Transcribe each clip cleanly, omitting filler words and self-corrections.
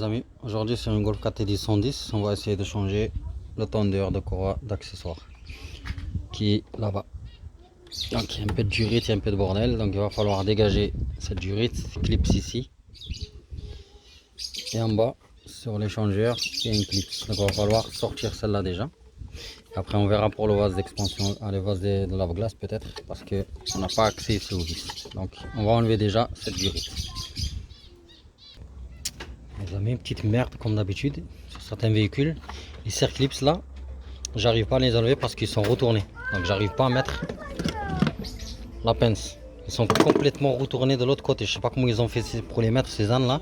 amis, aujourd'hui sur une Golf 4 TD 110, on va essayer de changer le tendeur de courroie d'accessoires qui est là-bas. Donc il y a un peu de durite, il y a un peu de bordel, donc il va falloir dégager cette durite, clips ici. Et en bas, sur l'échangeur, il y a une clip. Donc il va falloir sortir celle-là déjà. Et après on verra pour le vase d'expansion, le vase de lave-glace peut-être, parce qu'on n'a pas accès ici au vis. Donc on va enlever déjà cette durite. Les amis, une petite merde comme d'habitude sur certains véhicules. Les circlips là, j'arrive pas à les enlever parce qu'ils sont retournés. Donc j'arrive pas à mettre la pince. Ils sont complètement retournés de l'autre côté. Je sais pas comment ils ont fait pour les mettre ces ânes là.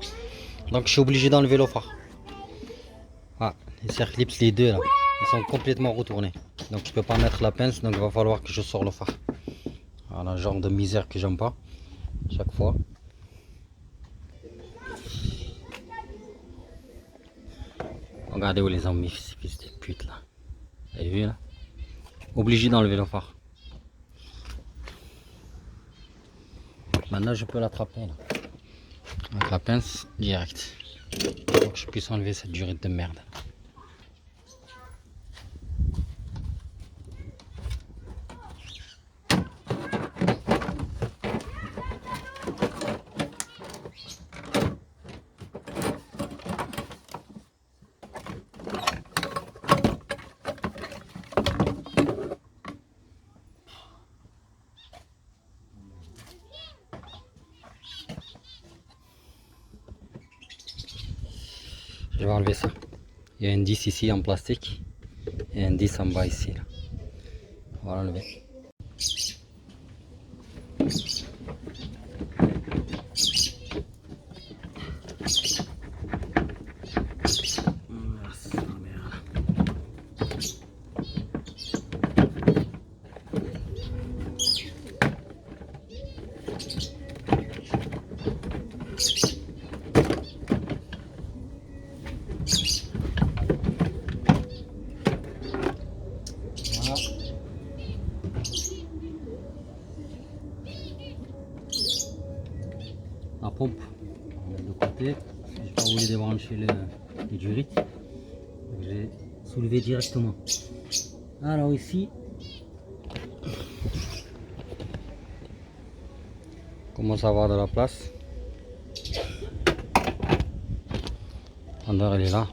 Donc je suis obligé d'enlever le phare. Ah, les circlips, les deux là, ils sont complètement retournés. Donc je peux pas mettre la pince, donc il va falloir que je sors le phare. Voilà, genre de misère que j'aime pas chaque fois. Regardez où les ont mis ces fils de pute là. Vous avez vu là? Obligé d'enlever le phare. Maintenant je peux l'attraper là. Avec la pince direct. Pour que je puisse enlever cette durite de merde. Je vais enlever ça. Il y a un 10 ici en plastique et un 10 en bas ici. Là. On va l'enlever. La pompe, on met de côté. Je n'ai pas voulu débrancher les durites. J'ai soulevé directement. Alors ici, on commence à avoir de la place. Tendeur il est là.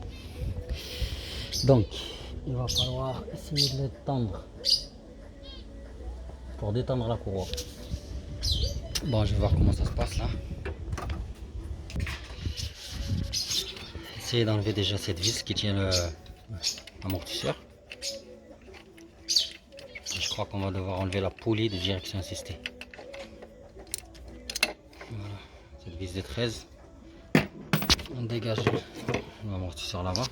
Donc, il va falloir essayer de le tendre pour détendre la courroie. Bon, je vais voir comment ça se passe là. Essayez d'enlever déjà cette vis qui tient l'amortisseur. Je crois qu'on va devoir enlever la poulie de direction assistée. Voilà, cette vis de 13. On dégage l'amortisseur là-bas.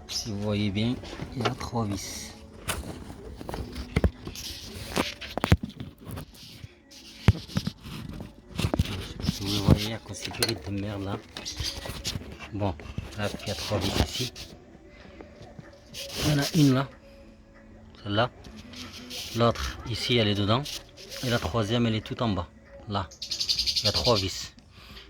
Si vous voyez bien, il y a 3 vis. Si vous voyez, à cause de cette de merde là. Bon, là, il y a 3 vis ici. Il y en a une là, celle-là. L'autre ici, elle est dedans. Et la troisième, elle est tout en bas. Là, il y a 3 vis.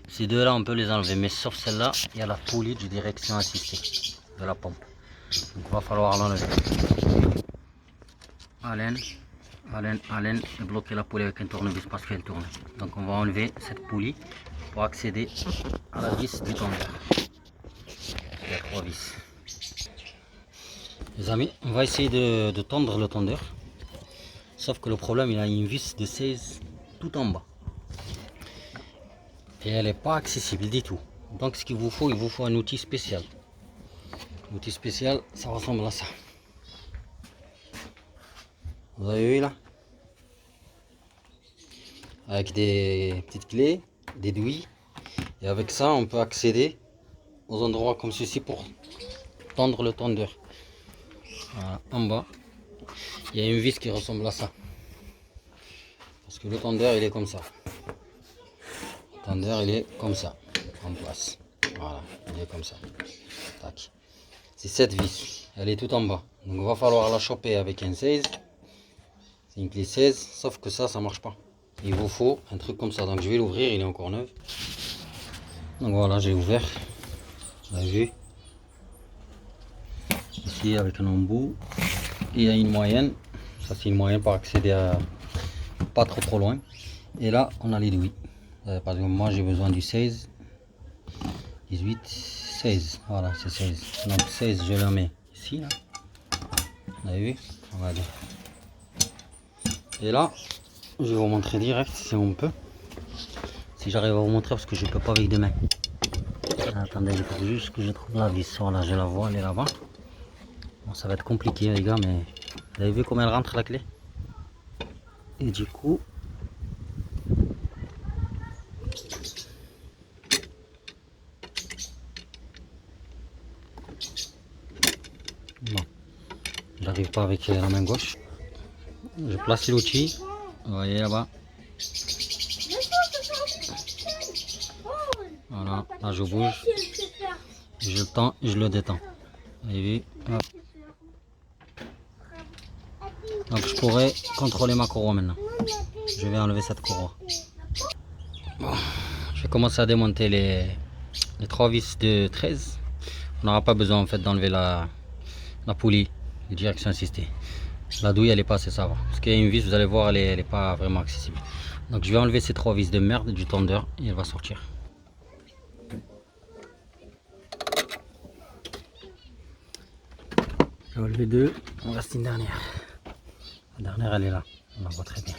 Ces deux là, on peut les enlever, mais sauf celle-là, il y a la poulie de direction assistée de la pompe. Donc, il va falloir l'enlever. Allen, et bloquer la poulie avec un tournevis parce qu'elle tourne. Donc, on va enlever cette poulie pour accéder à la vis du tendeur. Il y a 3 vis. Les amis, on va essayer de tendre le tendeur. Sauf que le problème, il a une vis de 16 tout en bas. Et elle n'est pas accessible du tout. Donc ce qu'il vous faut, il vous faut un outil spécial. L'outil spécial, ça ressemble à ça. Vous avez vu là? Avec des petites clés, des douilles. Et avec ça, on peut accéder aux endroits comme ceci pour tendre le tendeur. Voilà, en bas, il y a une vis qui ressemble à ça. Parce que le tendeur, il est comme ça. Le tendeur, il est comme ça, en place. Voilà, il est comme ça. Tac. C'est cette vis, elle est tout en bas. Donc il va falloir la choper avec un 16. C'est une clé 16, sauf que ça marche pas. Il vous faut un truc comme ça. Donc je vais l'ouvrir, il est encore neuf. Donc voilà, j'ai ouvert. Vous avez vu? Ici avec un embout. Il y a une moyenne. Ça c'est une moyenne pour accéder à pas trop loin. Et là on a l'aiguille. Par exemple moi j'ai besoin du 16, 18, 16. Voilà c'est 16. Donc 16 je la mets ici là. Vous avez vu? Regardez. Et là je vais vous montrer direct si on peut. Si j'arrive à vous montrer parce que je peux pas avec deux mains. Attendez, il faut juste que je trouve la vis. Voilà, je la vois, elle est là-bas. Bon, ça va être compliqué les gars, mais vous avez vu comment elle rentre la clé? Et du coup, bon, j'arrive pas avec la main gauche. Je place l'outil, vous voyez là-bas. Voilà, là je bouge, je le tends et je le détends. Vous avez vu? Hop. Donc je pourrais contrôler ma courroie maintenant. Je vais enlever cette courroie. Bon, je vais commencer à démonter les trois vis de 13. On n'aura pas besoin en fait d'enlever la poulie de direction assistée. La douille elle est pas assez, ça va. Parce qu'il y a une vis, vous allez voir, elle est pas vraiment accessible. Donc je vais enlever ces trois vis de merde du tendeur et elle va sortir. Je vais enlever deux, on reste une dernière. La dernière elle est là, on la voit très bien.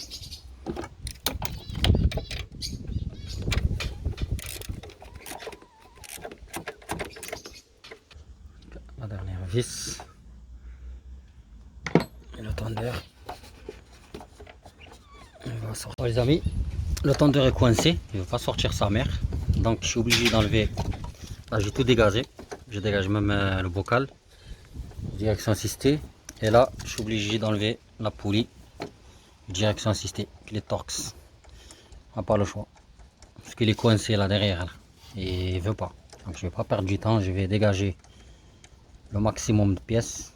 La dernière vis. Et le tendeur. Bon, les amis, le tendeur est coincé, il ne veut pas sortir sa mère. Donc je suis obligé d'enlever. Là j'ai tout dégagé. Je dégage même le bocal. Direction assistée. Et là je suis obligé d'enlever la poulie. Direction assistée, les Torx. On n'a pas le choix. Parce qu'il est coincé là derrière. Là. Et il ne veut pas. Donc je ne vais pas perdre du temps, je vais dégager le maximum de pièces.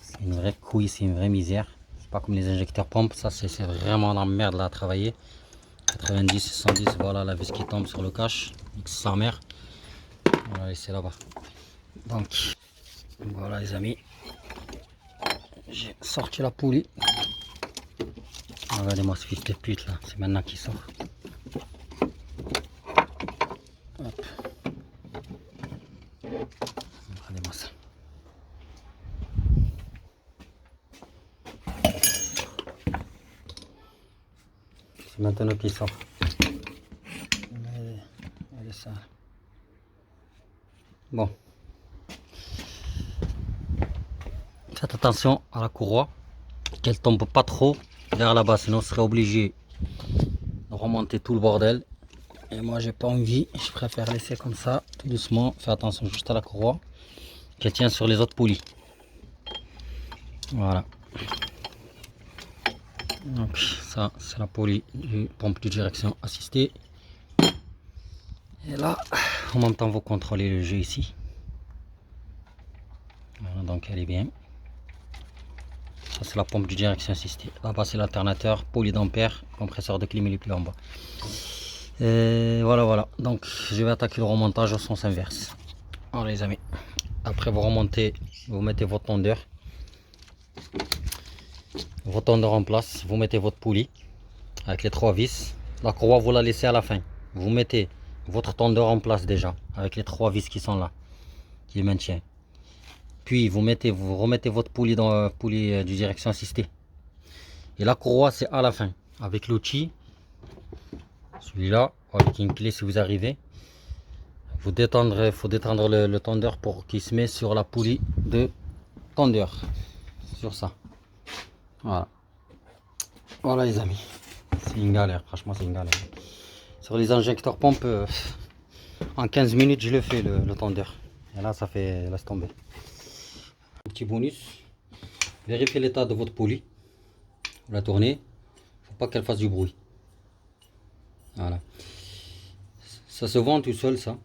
C'est une vraie couille, c'est une vraie misère. C'est pas comme les injecteurs pompes, ça c'est vraiment la merde là à travailler. 90, 110, voilà la vis qui tombe sur le cache, sa mère. On va laisser là-bas. Donc voilà les amis, j'ai sorti la poulie. Regardez-moi ce fils de pute là, c'est maintenant qu'il sort. Hop. Regardez-moi ça. C'est maintenant qu'il sort. Elle est sale. Bon. Faites attention à la courroie, qu'elle tombe pas trop vers là-bas, sinon on serait obligé de remonter tout le bordel. Et moi j'ai pas envie, je préfère laisser comme ça, tout doucement. Faites attention juste à la courroie, qu'elle tient sur les autres poulies. Voilà. Donc ça c'est la poulie du pompe de direction assistée. Et là, en même temps vous contrôlez le jeu ici. Voilà, donc elle est bien. Ça c'est la pompe de direction assistée. Là-bas c'est l'alternateur, poulie d'ampère, compresseur de clim, il est plus en bas. Et voilà. Donc je vais attaquer le remontage au sens inverse. Alors les amis, après vous remontez, vous mettez votre tondeur en place, vous mettez votre poulie avec les trois vis. La courroie vous la laissez à la fin. Vous mettez votre tondeur en place déjà avec les trois vis qui sont là, qui le maintient. Puis vous remettez votre poulie dans la poulie de direction assistée. Et la courroie c'est à la fin avec l'outil. Celui-là, avec une clé si vous arrivez. Il faut détendre le tondeur pour qu'il se mette sur la poulie de tondeur. Sur ça. Voilà les amis. C'est une galère, franchement c'est une galère. Sur les injecteurs pompes, en 15 minutes je le fais le tondeur. Et là ça fait, laisse tomber. Un petit bonus, vérifiez l'état de votre poulie. Vous la tournez, faut pas qu'elle fasse du bruit. Voilà. Ça se vend tout seul ça.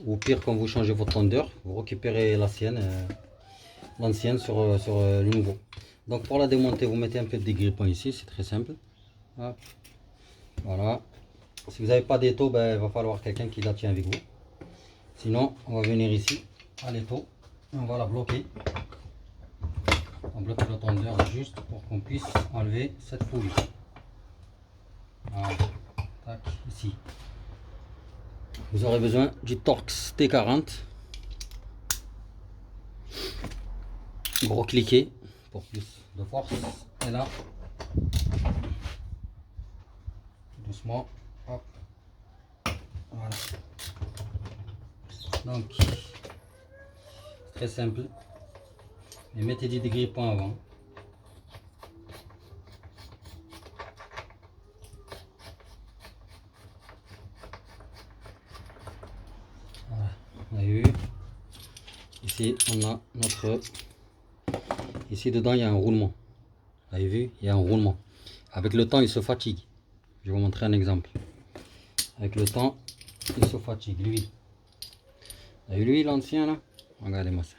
Ou pire, quand vous changez votre tondeur, vous récupérez l'ancienne sur le nouveau. Donc pour la démonter, vous mettez un peu de dégrippant ici, c'est très simple. Hop. Voilà. Si vous n'avez pas d'étau, ben, il va falloir quelqu'un qui la tient avec vous. Sinon, on va venir ici à l'étau et on va la bloquer. On bloque le tondeur juste pour qu'on puisse enlever cette poulie. Voilà. Tac, ici. Vous aurez besoin du Torx T40. Gros cliquet pour plus de force. Et là, doucement. Hop. Voilà. Donc, très simple. Mais mettez des grippins avant. Voilà. On a vu. Ici, on a notre... Ici, dedans, il y a un roulement. Vous avez vu? Il y a un roulement. Avec le temps, il se fatigue. Je vais vous montrer un exemple. Avec le temps, il se fatigue. Lui. Vous avez vu lui, l'ancien, là? Regardez-moi ça.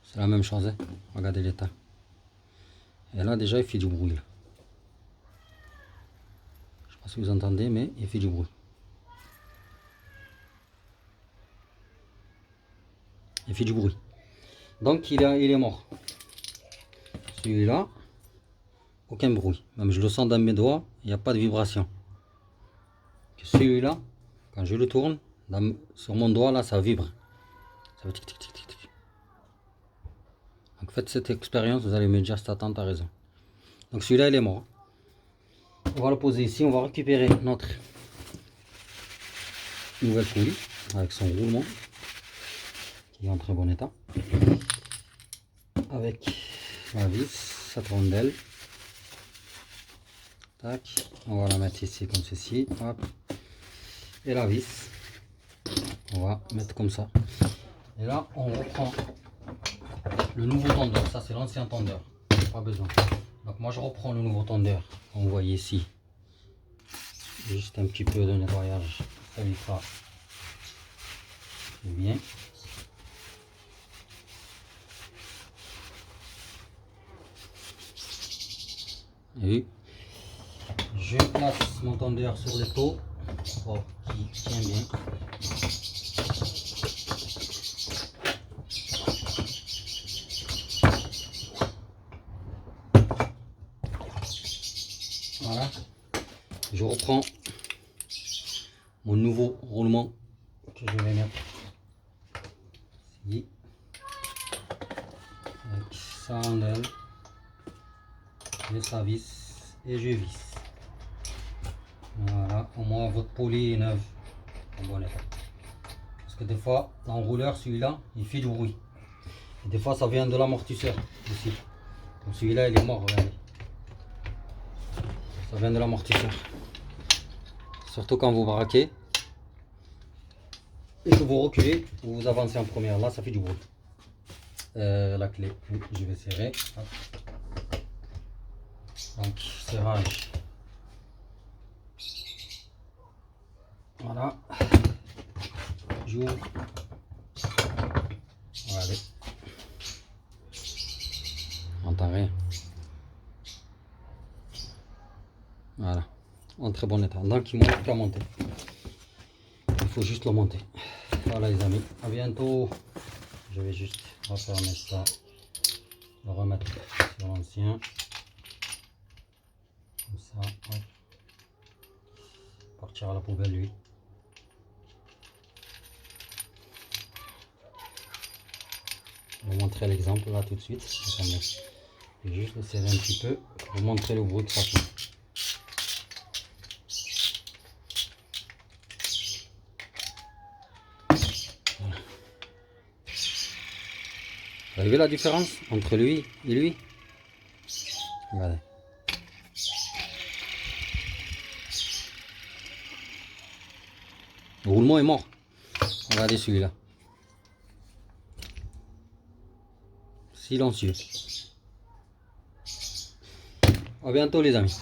C'est la même chose. Hein? Regardez l'état. Et là, déjà, il fait du bruit. Là. Je ne sais pas si vous entendez, mais il fait du bruit. Il fait du bruit. Donc, il est mort. Celui-là, aucun bruit. Même je le sens dans mes doigts, il n'y a pas de vibration. Celui-là, quand je le tourne, sur mon doigt, là, ça vibre. Ça fait tic, tic, tic, tic, tic. Donc, faites cette expérience, vous allez me dire, ta tante a raison. Donc, celui-là, il est mort. On va le poser ici, on va récupérer notre nouvelle poulie avec son roulement qui est en très bon état. Avec la vis, cette rondelle. Tac, on va la mettre ici comme ceci. Hop. Et la vis, on va mettre comme ça. Et là, on reprend le nouveau tondeur. Ça, c'est l'ancien tondeur. Pas besoin. Donc, moi, je reprends le nouveau tondeur. Vous voyez ici. Juste un petit peu de nettoyage. Ça lui fera bien. Et je place mon tondeur sur le pot pour qu'il tienne bien. Voilà. Je reprends mon nouveau roulement que je vais mettre ici. Avec sa rondelle. Sa vis et je visse. Voilà, au moins votre poulie est neuve en bon état. Parce que des fois, l'enrouleur, celui-là, il fait du bruit. Et des fois, ça vient de l'amortisseur ici. Donc celui-là, il est mort, regardez. Ça vient de l'amortisseur. Surtout quand vous braquez et que vous reculez, vous avancez en première. Là, ça fait du bruit. La clé, je vais serrer. Hop. Donc, serrage. Voilà. J'ouvre. Regardez. On n'entend rien. Voilà. En très bon état. Donc, il manque qu'à monter. Il faut juste le monter. Voilà, les amis. À bientôt. Je vais juste refermer ça. Le remettre sur l'ancien. Comme ça. Hop. Partir à la poubelle, lui. Je vais vous montrer l'exemple là tout de suite. Attendez. Je vais juste le serrer un petit peu pour vous montrer le bruit que ça fait. Voilà. Vous avez vu la différence entre lui et lui? Regardez. Le roulement est mort. Regardez celui-là. Silencieux. À bientôt les amis.